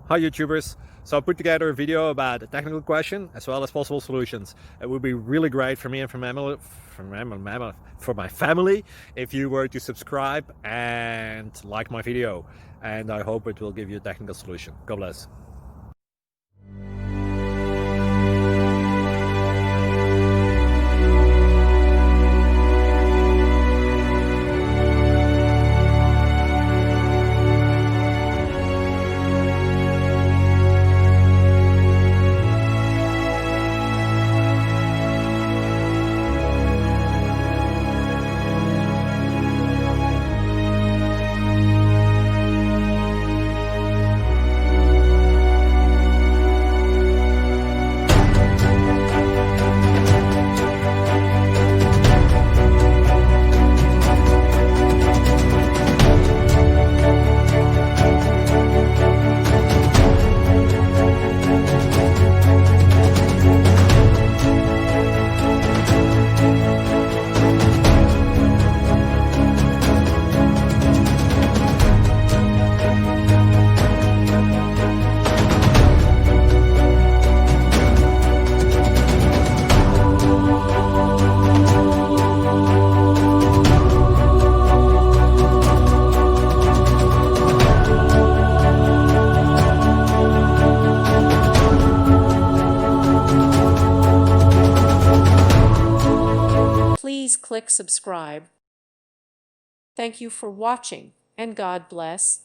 Hi YouTubers! So I put together a video about a technical question as well as possible solutions. It would be really great for me and for my family if you were to subscribe and like my video, and I hope it will give you a technical solution. God bless. Please click subscribe. Thank you for watching, and God bless.